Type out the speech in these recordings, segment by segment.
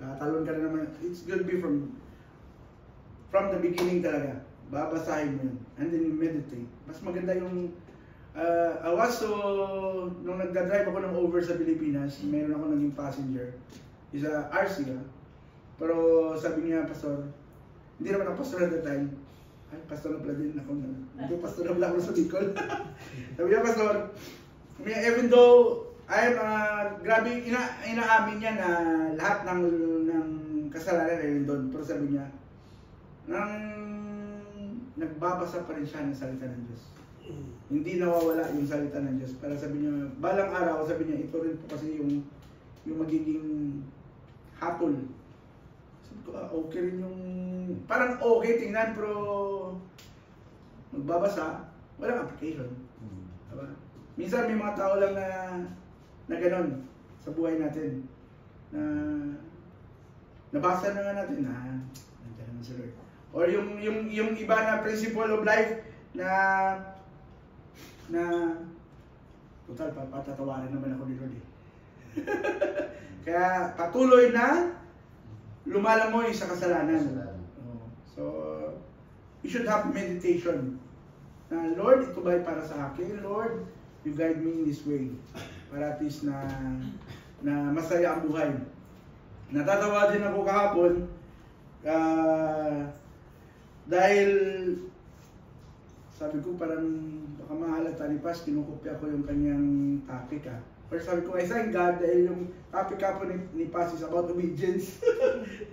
Tatalon ka na naman. It's good to be from the beginning talaga. Babasahin mo yun. And then you meditate. Mas maganda yung nung nagdadrive ako ng over sa Pilipinas, meron ako naging passenger. Isa RC Pero sabi niya, Pastor, hindi naman ako pastor at that time. Ay, pastor na pala din ako. Hindi, pastor na pala ako sa Bicol. Sabi niya, Pastor, even though grabe, inaamin niya na lahat ng kasalanan ay doon. Pero sabi niya, nagbabasa pa rin siya ng salita ng Diyos. Hindi nawawala yung salita ng Diyos. Para sabi niya, balang araw, sabi niya, ito rin po kasi yung magiging hatol. Sabi ko, okay rin yung, parang okay tingnan, pero magbabasa, walang application. Diba? Minsan may mga tao lang na ganon sa buhay natin. Na nabasa na nga natin, nandiyan naman si Lord. Or yung iba na principle of life na total, patatawarin naman ako ni Lord eh. Kaya patuloy na lumalamoy sa kasalanan. So, you should have meditation. Na Lord, ito ba ay para sa akin? Lord, you guide me in this way. Para at least na masaya ang buhay. Natatawa din ako kahapon dahil sabi ko parang baka mahalata ni Pas, kinukopya ko yung kanyang topic Pero sabi ko, I thank God dahil yung topic po ni Pas is about obedience.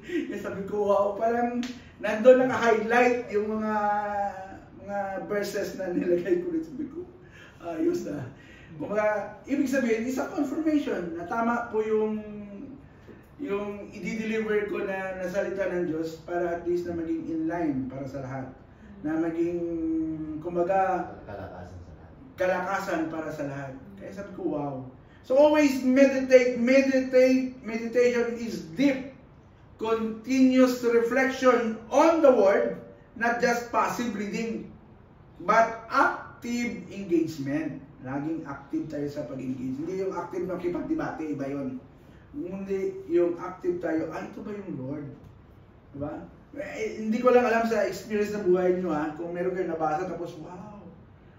Yung sabi ko, wow, parang nandun naka-highlight yung mga verses na nilagay ko rin. Sabi ko, ayos ibig sabihin, isa confirmation na tama po yung i-deliver ko na salita ng Diyos para at least na maging in line para sa lahat. Na maging, kumbaga, kalakasan para sa lahat. Kaya sabi ko, wow. So always meditate. Meditation is deep, continuous reflection on the Word, not just passive reading, but active engagement. Laging active tayo sa pag-engage. Hindi yung active na kipag-debate, iba yun. Hindi yung active tayo, ito ba yung Lord? Diba? Hindi ko lang alam sa experience na buhay nyo kung meron kayo nabasa tapos wow,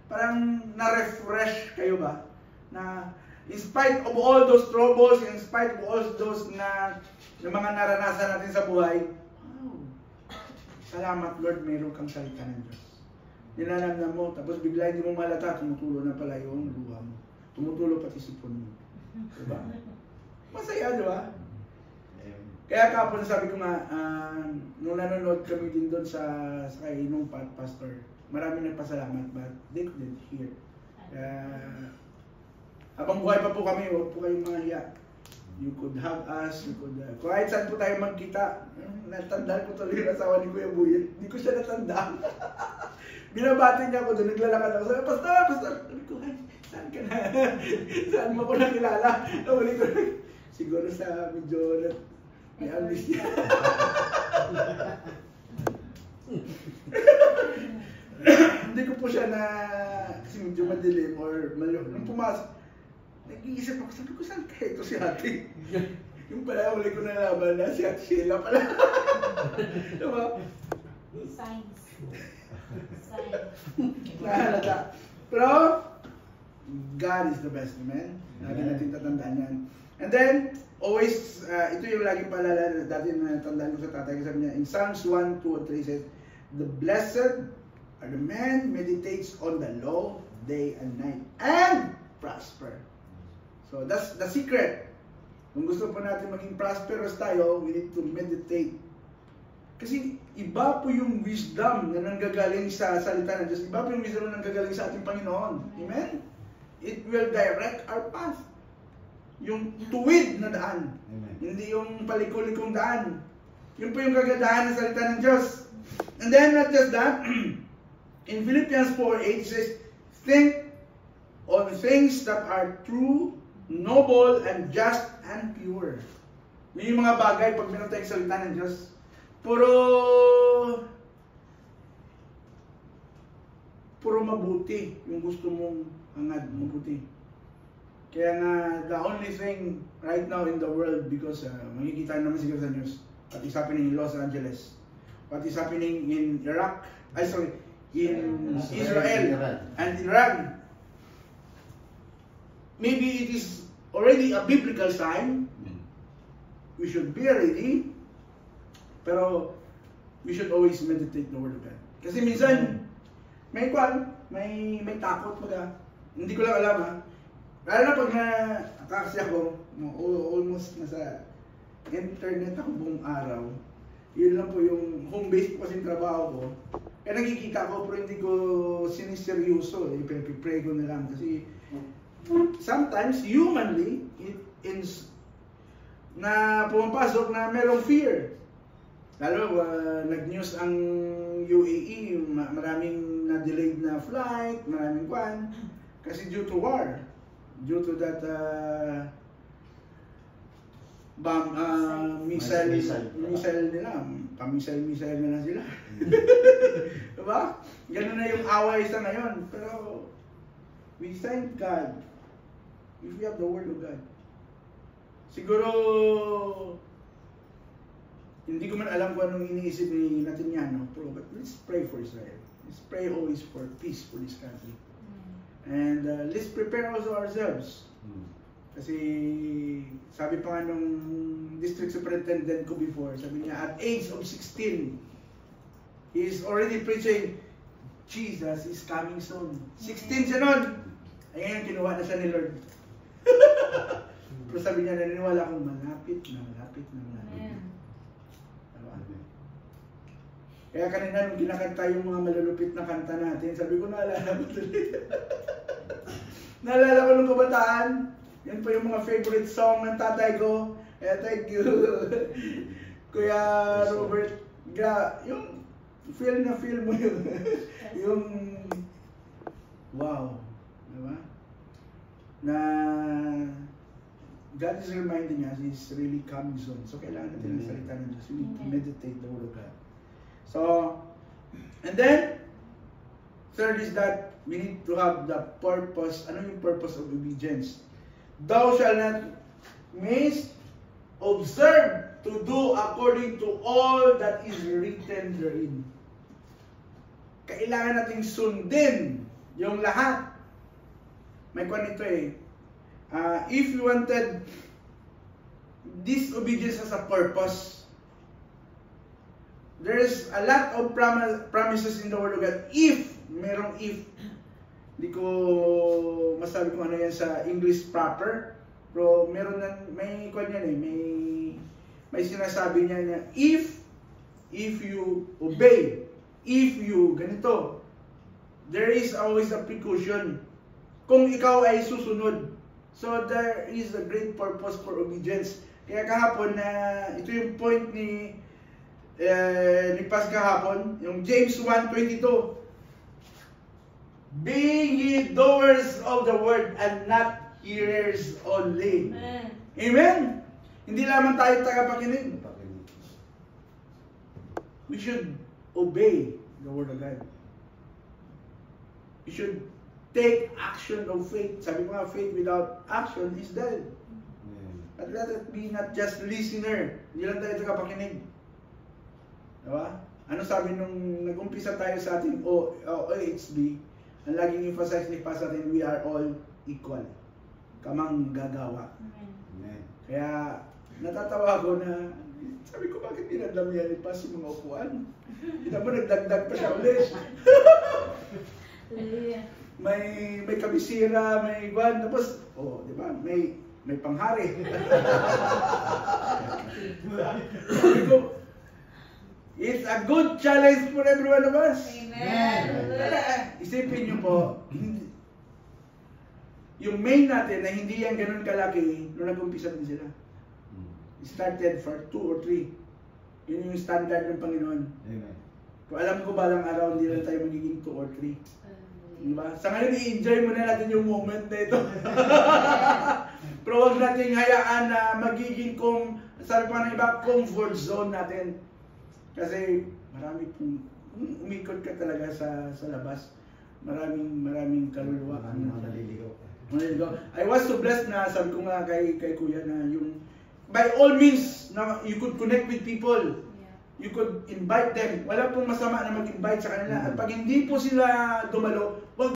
parang na-refresh kayo ba? Na in spite of all those troubles, in spite of all those na mga naranasan natin sa buhay, wow, salamat Lord, meron kang salita ng Diyos. Nilalamnan mo, tapos bigla hindi mo malata, tumutulo na pala yung luha mo. Tumutulo pati sipon mo. Diba? Masaya, di ba? Kaya kapon sabi ko nga, nung nanonood kami din doon sa kainom pastor, marami nagpasalamat, but they couldn't hear. Habang buhay pa po kami, huwag po kayong mga hiya. You could have us, you could, kahit saan po tayo magkita, natandaan ko tuloy yung asawa ni Kuya Buyet, hindi ko siya natandaan. Binabati niya ako doon, naglalakad ako, sabi, Pastor, sabi ko, ay, saan ka na? Saan mo ko nakilala? Nawali ko, siguro sa medyo may amnesia. Hindi ko po siya kasi medyo madilim or malo. Nung pumasok, nag-iisip ako, sabi ko, saan kaya ito si ate? Yung pala, huli ko nalaman na si Ate Sheila pala. Diba? Signs. Nahalata. Pero, God is the best, amen? Lagi natin tatandaan yan. And then, always, ito yung laging paalala, dati na tandaan ko sa tatay, sabi niya, in Psalms 1, 2, and 3 says, the blessed are the man meditates on the law day and night and prosper. So that's the secret. Kung gusto po natin maging prosperous tayo, we need to meditate. Kasi iba po yung wisdom na nanggagaling sa salita ng Diyos. Iba po yung wisdom na nanggagaling sa ating Panginoon. Amen? It will direct our path. Yung tuwid na daan. Amen. Hindi yung palikulikong daan. Yun po yung kagandahan ng salita ng Diyos. And then not just that, in Philippians 4:8 says, think on things that are true, noble, and just, and pure. Yun yung mga bagay pag meron tayong salita ng Diyos. Puro mabuti yung gusto mong hangad, mabuti. Kaya nga, the only thing right now in the world, because makikita naman siguro sa news, what is happening in Los Angeles, what is happening in Iraq, in Israel and Iran. Maybe it is already a biblical sign. We should be ready. Pero we should always meditate the Word of God. Kasi minsan, may takot mga. Hindi ko lang alam ha. Lalo na pag nakakasi ako, almost nasa internet ako buong araw. Yun lang po yung home base ko kasi yung trabaho ko. Kaya nakikita ko pero hindi ko siniseryoso. Pray ko na lang kasi sometimes humanly na pumapasok na merong fear. Lalo nag-news ang UAE, maraming na-delayed na flight, maraming kwan kasi due to war, due to that missile nila, pamisile na sila. Diba? Ganun na yung away sa ngayon. Pero we thank God if we have the Word of God. Siguro hindi ko man alam kung anong iniisip ni Netanyahu, but let's pray for Israel. Let's pray always for peace for this country. And let's prepare also ourselves. Kasi sabi pa nga nung district superintendent ko before, sabi niya at age of 16, he is already preaching, Jesus is coming soon. 16 siya nun. Ayun, kinuha na siya ni Lord. Pero sabi niya, naniniwala akong malapit na. Kaya kanina nung kinakanta yung mga malulupit na kanta natin, sabi ko naalala ko tuloy. Naalala ko nung kabataan. Yan po yung mga favorite song ng tatay ko. Kaya thank you. Kuya Robert, yung feel mo yun. Yung wow. Diba? Na God is reminding us He's really coming soon. So kailangan natin ang salita ng Diyos. We need to meditate the Word of God. So, and then, third is that we need to have the purpose. Ano yung purpose of obedience? Thou shalt not miss, observe to do according to all that is written therein. Kailangan nating sundin yung lahat. May kwan ito eh. If you wanted this obedience as a purpose, there's a lot of promises in the Word of God. If, merong if. Hindi ko masabi kung ano yan sa English proper. Pero meron na, may kwan yan eh, may sinasabi niya na if you obey, if you ganito, there is always a precaution kung ikaw ay susunod. So there is a great purpose for obedience. Kaya kahapon na ito yung point ni Pas kahapon, yung James 1:22. Being ye doers of the word and not hearers only. Amen. Amen. Hindi lamang tayo tagapakinig. We should obey the word of God. We should take action of faith. Sabi ko nga, faith without action is dead. But let it be not just listener. Hindi lang tayo tagapakinig. Diba? Ano sabi nung nag-umpisa tayo sa ating OHB, ang laging emphasize ni Pastor natin, we are all equal. Kamang gagawa. Amen. Kaya natatawa ako na, sabi ko bakit dinadamihan ni Pas yung mga upuan? Kita mo nagdagdag pa siya ulit. may kabisira, may iwan, tapos, di ba, may panghari. Sabi ko, it's a good challenge for every one of us. Amen. Isipin niyo po, yung main natin na hindi yan ganun kalaki nung nag-umpisa din sila. Started for 2 or 3. Yun yung standard ng Panginoon. Amen. Kung alam ko balang araw, hindi lang tayo magiging 2 or 3. Diba? Sa ngayon, i-enjoy muna natin yung moment na ito. Pero huwag natin hayaan na magiging sabi pa ng iba, comfort zone natin. Kasi marami pong umikot ka talaga sa labas. Maraming kaluluwa ang naliligaw. There you go. I was so blessed na sabi ko nga kay Kuya na yung by all means na you could connect with people. You could invite them. Wala pong masama na mag-invite sa kanila. At pag hindi po sila dumalo, wag